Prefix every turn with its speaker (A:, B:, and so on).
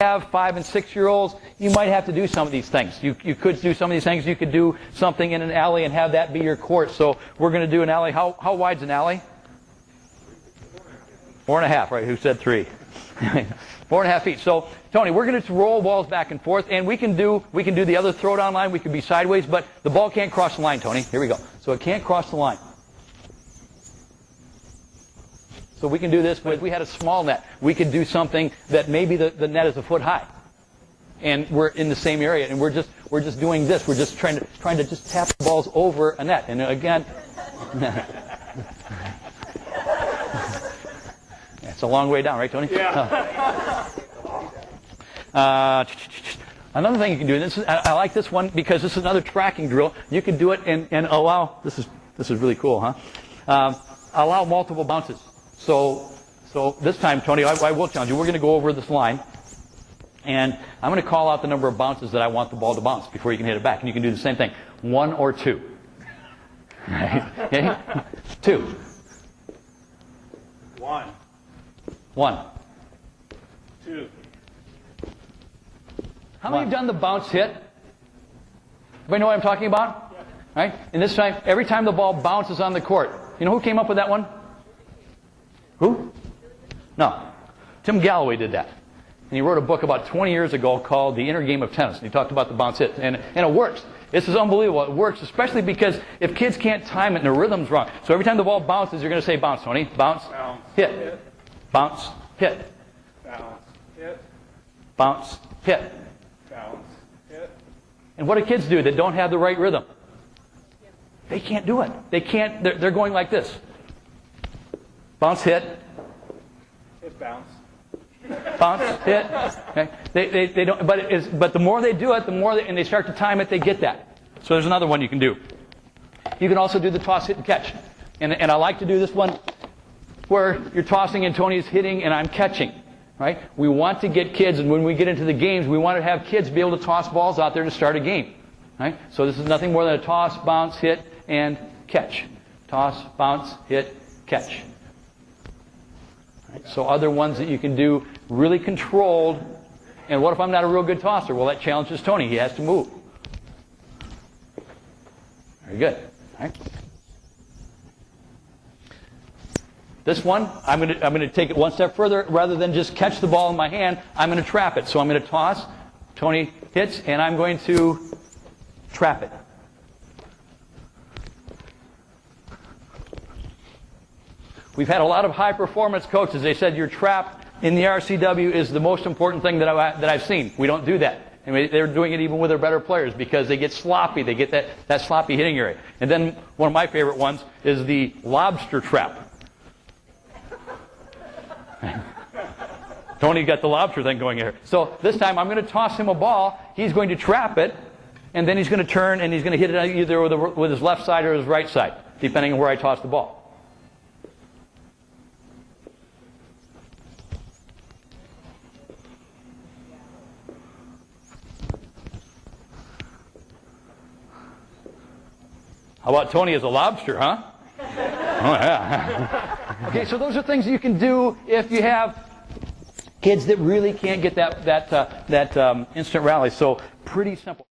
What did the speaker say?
A: have 5- and 6-year-olds, you might have to do some of these things. You could do some of these things. You could do something in an alley and have that be your court. So we're going to do an alley. How wide's an alley? 4.5, right? Who said 3? 4.5 feet. So, Tony, we're going to roll balls back and forth, and we can do the other throwdown line. We can be sideways, but the ball can't cross the line, Tony. Here we go. So it can't cross the line. So we can do this, but if we had a small net, we could do something that maybe the net is a foot high. And we're in the same area, and we're just doing this. We're just trying to just tap the balls over a net. And again, it's a long way down, right, Tony?
B: Yeah.
A: Another thing you can do, and I like this one because this is another tracking drill. You can do it and allow, this is really cool, huh? Allow multiple bounces. So this time, Tony, I will challenge you. We're going to go over this line, and I'm going to call out the number of bounces that I want the ball to bounce before you can hit it back. And you can do the same thing, 1 or 2. Right? Okay? 2.
B: 1.
A: 1.
B: 2.
A: How many have done the bounce hit? Everybody know what I'm talking about?
B: Yeah.
A: Right? And this time, every time the ball bounces on the court, you know who came up with that one? Who? No. Tim Galloway did that. And he wrote a book about 20 years ago called The Inner Game of Tennis. And he talked about the bounce hit. And it works. This is unbelievable. It works, especially because if kids can't time it and the rhythm's wrong. So every time the ball bounces, you're going to say bounce, Tony. Bounce, hit. Bounce, hit.
B: Bounce, hit.
A: Bounce, hit.
B: Bounce, hit.
A: And what do kids do that don't have the right rhythm? They can't do it. They can't. They're going like this. Bounce, hit.
B: Hit, bounce.
A: Bounce, hit. Okay. They don't. But the more they do it, the more and they start to time it, they get that. So there's another one you can do. You can also do the toss, hit, and catch. And I like to do this one where you're tossing and Tony's hitting and I'm catching. Right? We want to get kids, and when we get into the games, we want to have kids be able to toss balls out there to start a game. Right? So this is nothing more than a toss, bounce, hit, and catch. Toss, bounce, hit, catch. Right? So other ones that you can do really controlled. And what if I'm not a real good tosser? Well, that challenges Tony. He has to move. Very good. All right. This one, I'm going to take it one step further. Rather than just catch the ball in my hand, I'm going to trap it. So I'm going to toss. Tony hits, and I'm going to trap it. We've had a lot of high-performance coaches. They said your trap in the RCW is the most important thing that I've seen. We don't do that. And they're doing it even with their better players because they get sloppy. They get that sloppy hitting area. And then one of my favorite ones is the lobster trap. Tony got the lobster thing going here. So this time I'm going to toss him a ball. He's going to trap it, and then he's going to turn and he's going to hit it either with his left side or his right side, depending on where I toss the ball. How about Tony as a lobster, huh? Oh, yeah. Okay, so those are things you can do if you have kids that really can't get that instant rally. So pretty simple.